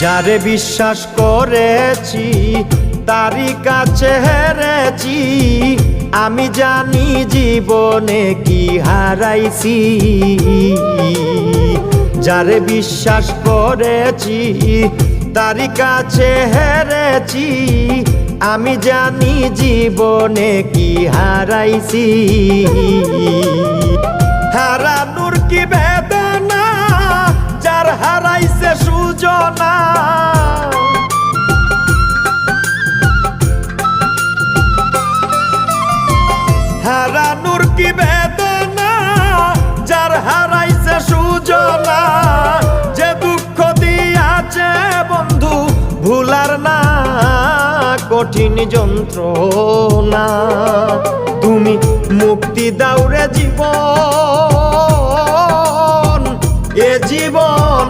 যারে বিশ্বাস করেছি তারই কাছে হেরেছি, আমি জানি জীবনে কি হারাইছি। যারে বিশ্বাস করেছি তারই কাছে হেরেছি, আমি জানি জীবনে কি হারাইছি। হারানোর কি বেদনা যার হারাইছে সুজনা, হারানোর কি বেদনা যার হারাইছে সুজনা। যে দুঃখ দিয়াছে বন্ধু ভুলার না কঠিন যন্ত্রণা, তুমি মুক্তি দাও রে জীবন, এ জীবন